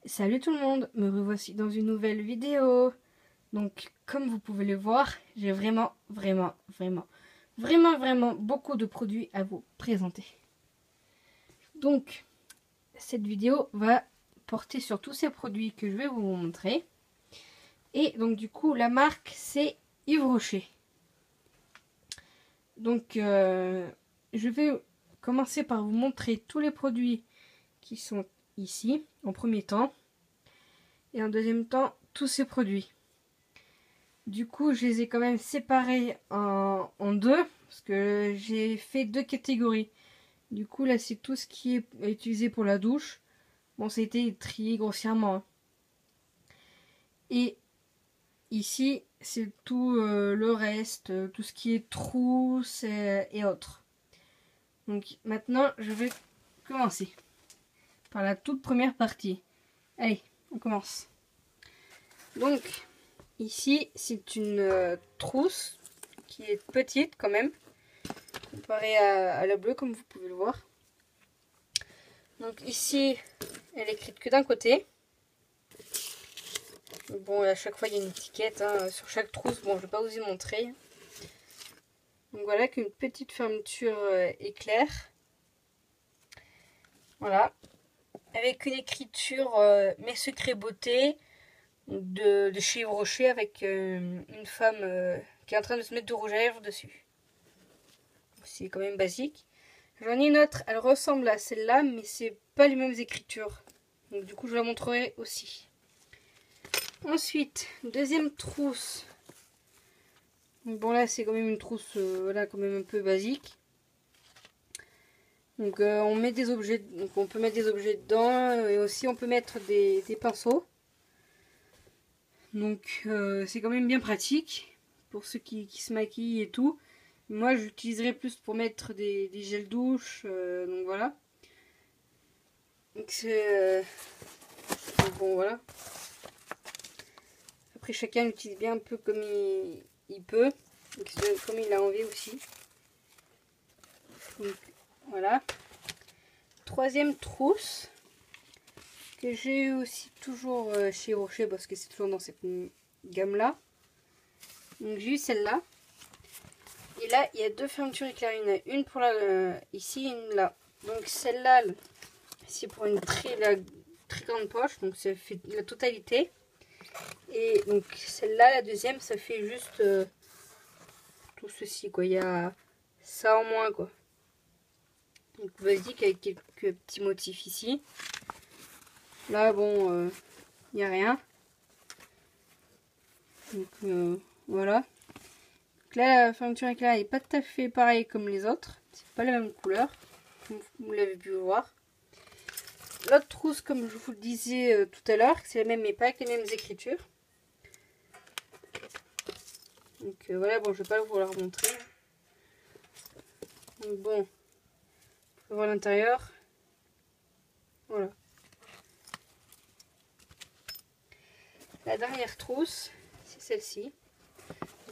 Salut tout le monde, me revoici dans une nouvelle vidéo. Donc comme vous pouvez le voir, j'ai vraiment beaucoup de produits à vous présenter. Donc cette vidéo va porter sur tous ces produits que je vais vous montrer. Et donc du coup la marque c'est Yves Rocher. Donc je vais commencer par vous montrer tous les produits qui sont ici en premier temps. Et en deuxième temps, tous ces produits. Du coup, je les ai quand même séparés en deux, parce que j'ai fait deux catégories. Du coup, là, c'est tout ce qui est utilisé pour la douche. Bon, ça a été trié grossièrement. Et ici, c'est tout le reste, tout ce qui est trousse et autres. Donc maintenant, je vais commencer par la toute première partie. Allez, on commence. Donc, ici, c'est une trousse qui est petite quand même, comparée à la bleue, comme vous pouvez le voir. Donc ici, elle est écrite que d'un côté. Bon, à chaque fois, il y a une étiquette sur chaque trousse. Bon, je ne vais pas vous y montrer. Donc voilà, qu'une petite fermeture éclair. Voilà. Avec une écriture Mes secrets beauté de chez Yves Rocher, avec une femme qui est en train de se mettre de rouge à lèvres dessus. C'est quand même basique. J'en ai une autre, elle ressemble à celle-là, mais c'est pas les mêmes écritures. Donc du coup, je la montrerai aussi. Ensuite, deuxième trousse. Donc, bon là, c'est quand même une trousse, voilà, quand même un peu basique. Donc on met des objets, donc on peut mettre des objets dedans, et aussi on peut mettre des pinceaux. Donc c'est quand même bien pratique pour ceux qui se maquillent et tout. Moi, j'utiliserai plus pour mettre des gels douche, donc voilà. Donc c'est bon, voilà. Après, chacun l'utilise bien un peu comme il peut, donc, comme il a envie aussi. Donc voilà. Troisième trousse que j'ai eu aussi toujours chez Rocher, parce que c'est toujours dans cette gamme là. Donc j'ai eu celle-là. Et là, il y a deux fermetures éclair. Il y en a une pour ici et une là. Donc celle-là, c'est pour une très grande poche. Donc ça fait la totalité. Et donc celle-là, la deuxième, ça fait juste tout ceci, quoi. Il y a ça en moins, quoi. Donc basique avec quelques petits motifs ici. Là, bon, il n'y a rien. Donc voilà. Donc là, la fermeture éclair n'est pas tout à fait pareil comme les autres. C'est pas la même couleur, comme vous l'avez pu voir. L'autre trousse, comme je vous le disais tout à l'heure, c'est la même mais pas avec les mêmes écritures. Donc voilà, bon, je vais pas vous la remontrer. Donc bon, vous pouvez voir l'intérieur. Voilà. La dernière trousse, c'est celle-ci.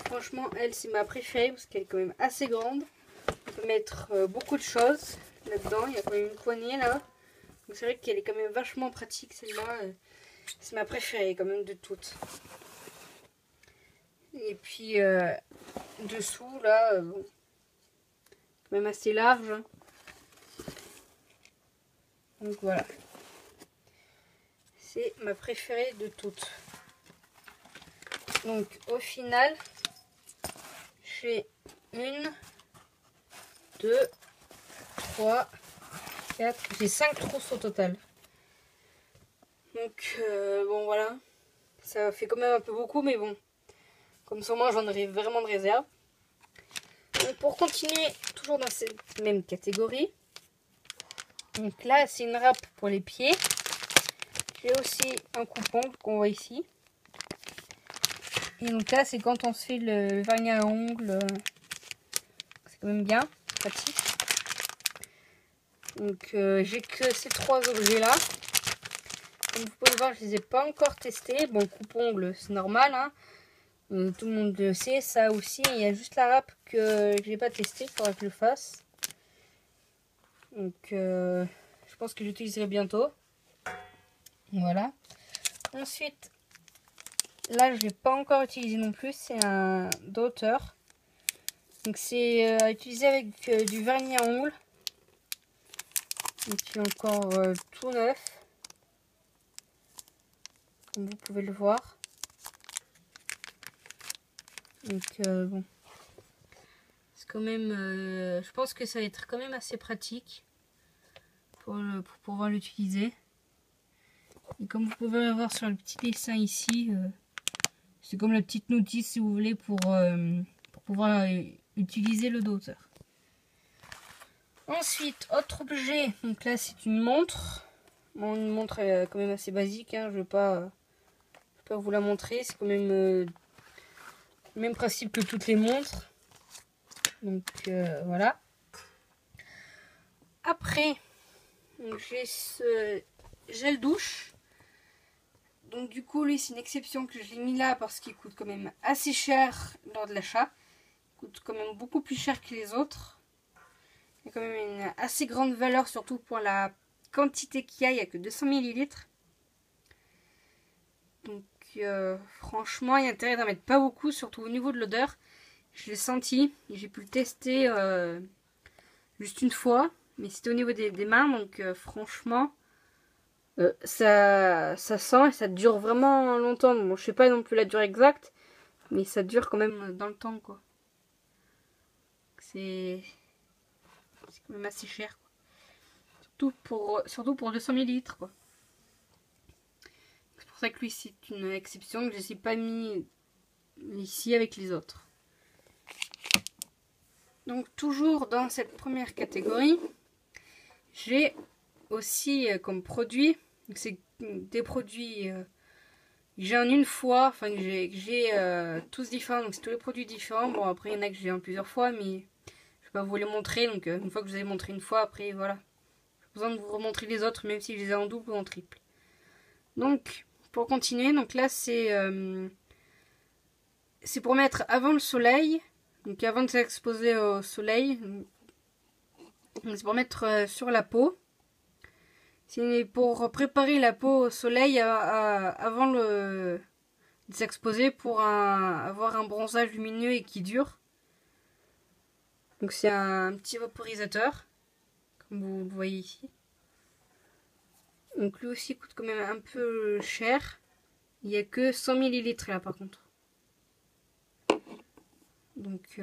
Franchement, elle, c'est ma préférée parce qu'elle est quand même assez grande. On peut mettre beaucoup de choses là-dedans. Il y a quand même une poignée là. Donc c'est vrai qu'elle est quand même vachement pratique celle-là. C'est ma préférée quand même de toutes. Et puis dessous là, bon, quand même assez large. Donc voilà. C'est ma préférée de toutes. Donc au final, j'ai 1, 2, 3, 4, j'ai 5 trousses au total. Donc bon voilà, ça fait quand même un peu beaucoup, mais bon, comme ça moi j'en aurai vraiment de réserve. Donc pour continuer, toujours dans cette même catégorie, donc là c'est une râpe pour les pieds. J'ai aussi un coupon qu'on voit ici. Et donc là c'est quand on se fait le vernis à ongles, c'est quand même bien pratique. Donc j'ai que ces trois objets là. Comme vous pouvez voir, je les ai pas encore testés. Bon, coupe-ongles, c'est normal, hein. Tout le monde le sait, ça aussi. Il y a juste la râpe que je n'ai pas testé, il faudra que je le fasse. Donc je pense que j'utiliserai bientôt. Voilà. Ensuite, là, je l'ai pas encore utilisé non plus. C'est un doteur. Donc, c'est à utiliser avec du vernis à ongles. Donc, il est encore tout neuf. Comme vous pouvez le voir. Donc, bon. C'est quand même... je pense que ça va être quand même assez pratique pour pouvoir l'utiliser. Et comme vous pouvez le voir sur le petit dessin ici, c'est comme la petite notice si vous voulez pour pouvoir utiliser le doteur. Ensuite, autre objet, donc là c'est une montre. Bon, une montre quand même assez basique, hein. Je vais pas vous la montrer, c'est quand même le même principe que toutes les montres. Donc voilà. Après, j'ai ce gel douche. Donc du coup, lui, c'est une exception que je l'ai mis là parce qu'il coûte quand même assez cher lors de l'achat. Il coûte quand même beaucoup plus cher que les autres. Il y a quand même une assez grande valeur, surtout pour la quantité qu'il y a. Il n'y a que 200 ml. Donc franchement, il y a intérêt d'en mettre pas beaucoup, surtout au niveau de l'odeur. Je l'ai senti, j'ai pu le tester juste une fois. Mais c'était au niveau des mains, donc franchement... ça sent et ça dure vraiment longtemps. Bon, je sais pas non plus la durée exacte, mais ça dure quand même dans le temps, quoi. C'est quand même assez cher, quoi. Surtout pour 200 ml, quoi. C'est pour ça que lui, c'est une exception que je ne pas mis ici avec les autres. Donc, toujours dans cette première catégorie, j'ai aussi comme produit... C'est des produits que j'ai en une fois, enfin que j'ai tous différents, donc c'est tous les produits différents. Bon, après il y en a que j'ai en plusieurs fois, mais je vais pas vous les montrer. Donc une fois que je vous ai montré une fois, après voilà, j'ai besoin de vous remontrer les autres, même si je les ai en double ou en triple. Donc pour continuer, donc là c'est pour mettre avant le soleil, donc avant de s'exposer au soleil. C'est pour mettre sur la peau. C'est pour préparer la peau au soleil avant de s'exposer pour avoir un bronzage lumineux et qui dure. Donc c'est un petit vaporisateur, comme vous le voyez ici. Donc lui aussi coûte quand même un peu cher. Il n'y a que 100 ml là par contre. Donc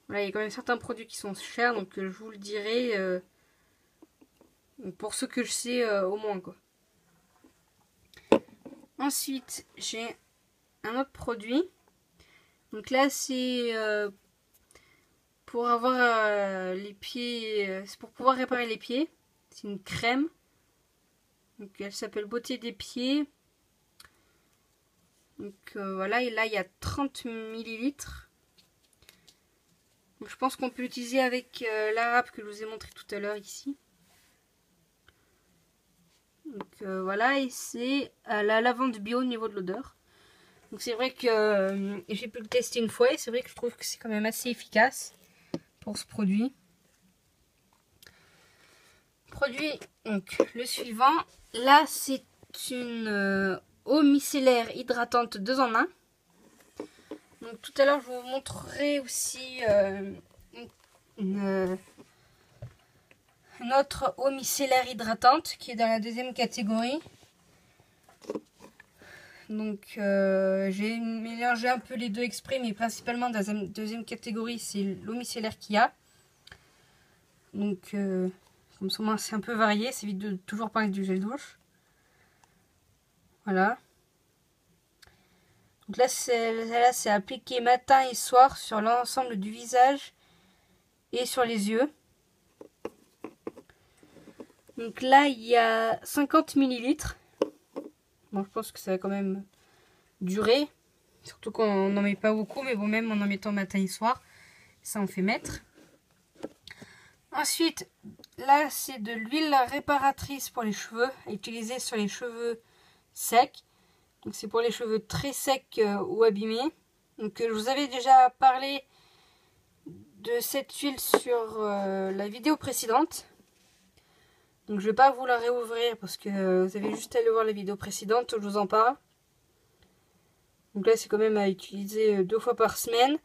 voilà, il y a quand même certains produits qui sont chers, donc je vous le dirai pour ceux que je sais au moins, quoi. Ensuite, j'ai un autre produit. Donc là, c'est pour avoir les pieds... c'est pour pouvoir réparer les pieds. C'est une crème. Donc elle s'appelle Beauté des pieds. Donc voilà, et là, il y a 30 ml. Donc, je pense qu'on peut l'utiliser avec l'arabe que je vous ai montré tout à l'heure ici. Donc voilà, et c'est à la lavande bio au niveau de l'odeur. Donc c'est vrai que j'ai pu le tester une fois et c'est vrai que je trouve que c'est quand même assez efficace pour ce produit. Produit, donc le suivant, là c'est une eau micellaire hydratante 2 en 1. Donc tout à l'heure je vous montrerai aussi une autre eau micellaire hydratante qui est dans la deuxième catégorie. Donc j'ai mélangé un peu les deux exprès, mais principalement dans la deuxième catégorie c'est l'eau micellaire qu'il y a. Donc comme ça c'est un peu varié, c'est vite de toujours parler du gel douche. Voilà. Donc là c'est appliqué matin et soir sur l'ensemble du visage et sur les yeux. Donc là il y a 50 ml. Bon, je pense que ça va quand même durer. Surtout qu'on n'en met pas beaucoup, mais bon, même en mettant matin et soir, ça en fait mettre. Ensuite, là, c'est de l'huile réparatrice pour les cheveux, à utiliser sur les cheveux secs. Donc, c'est pour les cheveux très secs ou abîmés. Donc, je vous avais déjà parlé de cette huile sur la vidéo précédente. Donc je vais pas vous la réouvrir parce que vous avez juste à aller voir la vidéo précédente où je vous en parle. Donc là c'est quand même à utiliser 2 fois par semaine.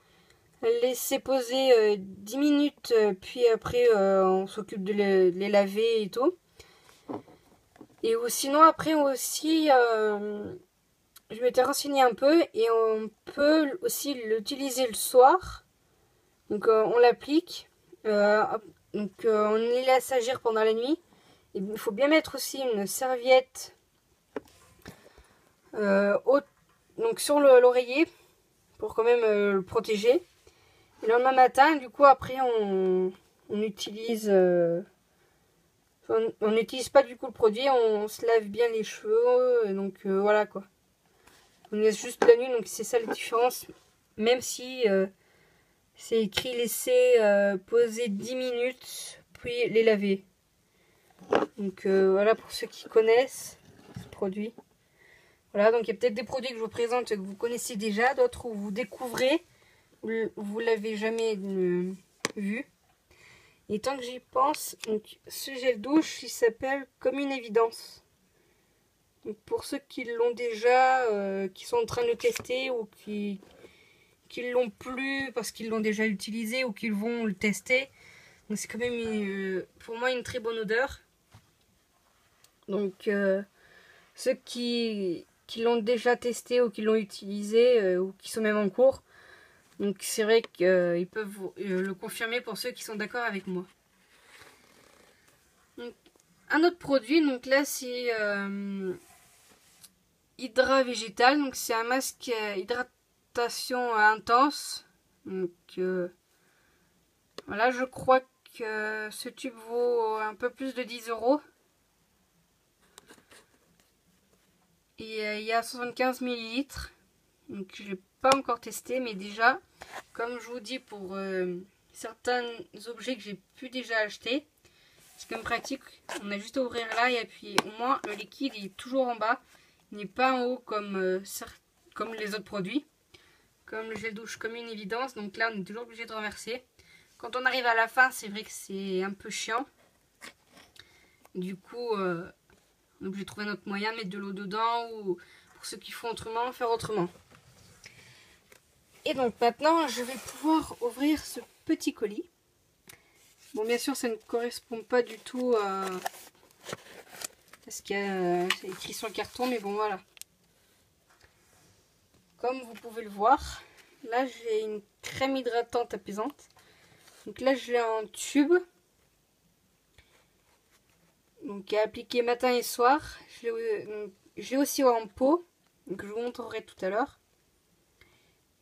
Laisser poser 10 minutes puis après on s'occupe de les laver et tout. Et sinon après aussi je m'étais renseignée un peu et on peut aussi l'utiliser le soir. Donc on l'applique. On les laisse agir pendant la nuit. Et il faut bien mettre aussi une serviette donc sur l'oreiller pour quand même le protéger. Et le lendemain matin, du coup, après, on utilise... on n'utilise pas du coup le produit, on se lave bien les cheveux. Donc voilà quoi. On laisse juste la nuit, donc c'est ça la différence. Même si c'est écrit laisser poser 10 minutes, puis les laver. Donc voilà pour ceux qui connaissent ce produit. Voilà, donc il y a peut-être des produits que je vous présente que vous connaissez déjà, d'autres où vous découvrez, vous l'avez jamais vu. Et tant que j'y pense, donc, ce gel douche, il s'appelle Comme une évidence. Donc pour ceux qui l'ont déjà, qui sont en train de le tester ou qui l'ont plus parce qu'ils l'ont déjà utilisé ou qu'ils vont le tester. Donc c'est quand même pour moi une très bonne odeur. Donc ceux qui l'ont déjà testé ou qui l'ont utilisé ou qui sont même en cours. Donc c'est vrai qu'ils peuvent le confirmer pour ceux qui sont d'accord avec moi. Donc, un autre produit, donc là c'est Hydra Végétal. Donc c'est un masque hydratation intense. Donc voilà, je crois que ce tube vaut un peu plus de 10 €. Et il y a 75 ml. Donc je l'ai pas encore testé, mais déjà, comme je vous dis, pour certains objets que j'ai pu déjà acheter, c'est quand même pratique. On a juste à ouvrir là et puis au moins le liquide il est toujours en bas. Il n'est pas en haut comme, comme les autres produits. Comme le gel douche, comme une évidence. Donc là, on est toujours obligé de renverser. Quand on arrive à la fin, c'est vrai que c'est un peu chiant. Du coup, on est obligé de trouver notre moyen de mettre de l'eau dedans ou pour ceux qui font autrement, faire autrement. Et donc maintenant, je vais pouvoir ouvrir ce petit colis. Bon, bien sûr, ça ne correspond pas du tout à ce qu'il y a écrit sur le carton, mais bon, voilà. Comme vous pouvez le voir, là, j'ai une crème hydratante apaisante. Donc là, je l'ai en tube. Donc à appliquer matin et soir. J'ai aussi en pot. Donc je vous montrerai tout à l'heure.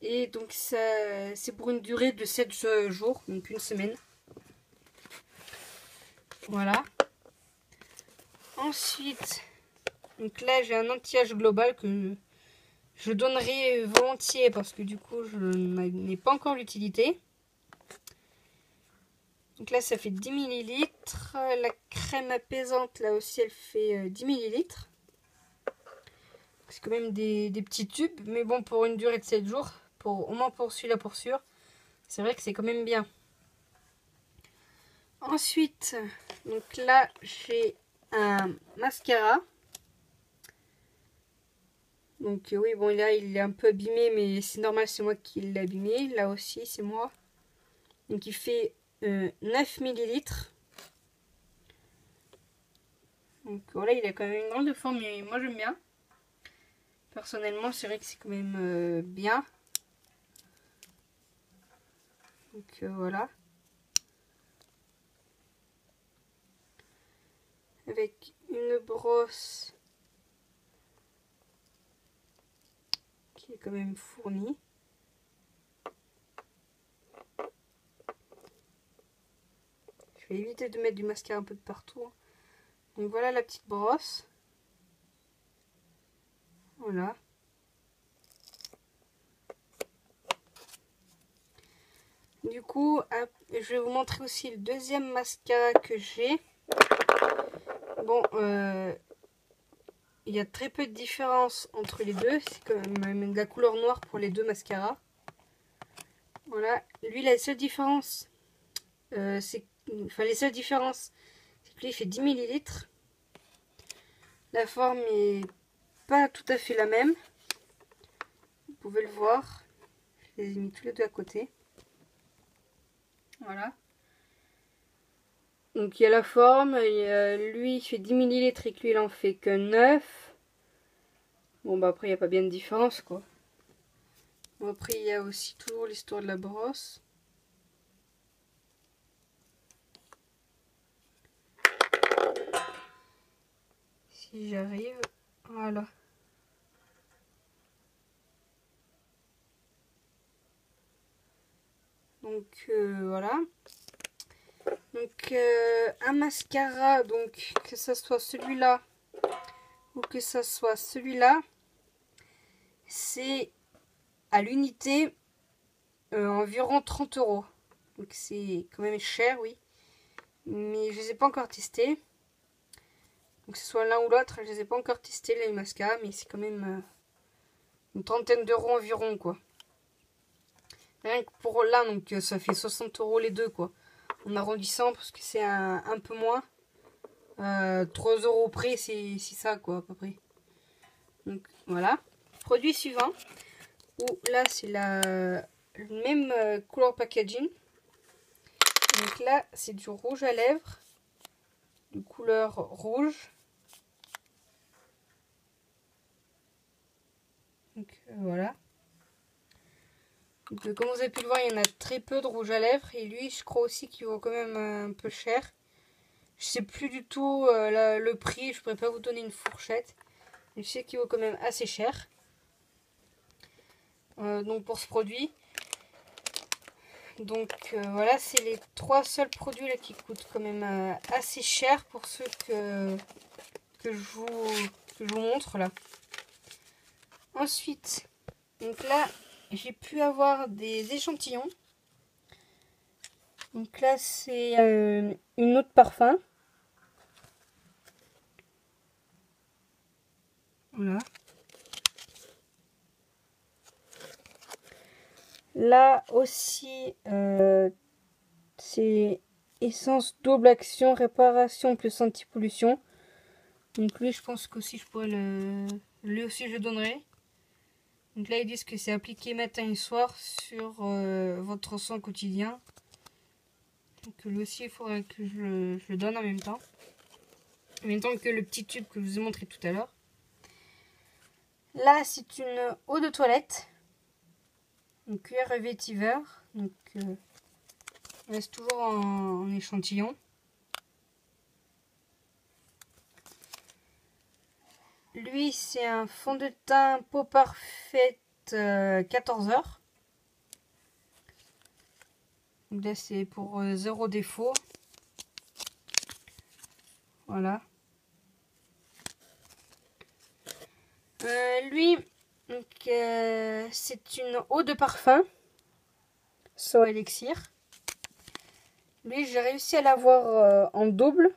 Et donc c'est pour une durée de 7 jours, donc une semaine. Voilà. Ensuite, donc là j'ai un anti-âge global que je donnerai volontiers parce que du coup je n'ai pas encore l'utilité. Donc là ça fait 10 ml. La crème apaisante là aussi elle fait 10 ml. C'est quand même des petits tubes, mais bon pour une durée de 7 jours, au moins pour celui-là pour sûr, c'est vrai que c'est quand même bien. Ensuite, donc là j'ai un mascara. Donc oui, bon là il est un peu abîmé, mais c'est normal, c'est moi qui l'ai abîmé. Là aussi c'est moi. Donc il fait 9 ml. Donc voilà, il a quand même une grande forme, mais moi j'aime bien. Personnellement, c'est vrai que c'est quand même bien. Donc voilà. Avec une brosse qui est quand même fournie. Je vais éviter de mettre du mascara un peu de partout. Donc voilà la petite brosse. Voilà. Du coup, je vais vous montrer aussi le deuxième mascara que j'ai. Bon, il y a très peu de différence entre les deux. C'est quand même de la couleur noire pour les deux mascaras. Voilà. Lui, la seule différence, les seules différences, c'est que lui, il fait 10 millilitres. La forme est pas tout à fait la même. Vous pouvez le voir. Je les ai mis tous les deux à côté. Voilà. Donc il y a la forme. Lui, il fait 10 millilitres et que lui, il en fait que 9. Bon, bah après, il n'y a pas bien de différence, quoi. Bon, après, il y a aussi toujours l'histoire de la brosse. Si j'arrive, voilà. Donc voilà. Donc un mascara, donc que ce soit celui-là ou que ce soit celui-là, c'est à l'unité environ 30 €. Donc c'est quand même cher, oui. Mais je les ai pas encore testés. Donc que ce soit l'un ou l'autre, je les ai pas encore testés les mascaras, mais c'est quand même une trentaine d'euros environ, quoi. Rien que pour là, donc ça fait 60 € les deux, quoi. En arrondissant, parce que c'est un peu moins. 3 € près, c'est ça, quoi, à peu près. Donc voilà. Produit suivant. Où là, c'est la même couleur packaging. Donc là, c'est du rouge à lèvres. De couleur rouge. Donc voilà. Donc, comme vous avez pu le voir, il y en a très peu de rouge à lèvres. Et lui, je crois aussi qu'il vaut quand même un peu cher. Je sais plus du tout le prix. Je pourrais pas vous donner une fourchette. Mais je sais qu'il vaut quand même assez cher. Donc pour ce produit. Donc voilà, c'est les 3 seuls produits là qui coûtent quand même assez cher pour ceux que je vous montre là. Ensuite, donc là, j'ai pu avoir des échantillons. Donc là, c'est une eau de parfum. Voilà. Là aussi, c'est essence double action, réparation plus anti-pollution. Donc lui, je pense qu'aussi je pourrais lui aussi je le donnerai. Donc là, ils disent que c'est appliqué matin et soir sur votre sang quotidien. Donc lui aussi, il faudrait que je le donne en même temps. En même temps que le petit tube que je vous ai montré tout à l'heure. Là, c'est une eau de toilette. Une cuillère vétiver. Donc, on reste toujours en échantillon. Lui, c'est un fond de teint peau parfaite 14 heures. Donc là, c'est pour 0 défaut. Voilà. Lui, c'est une eau de parfum. So Elixir. Lui, j'ai réussi à l'avoir en double.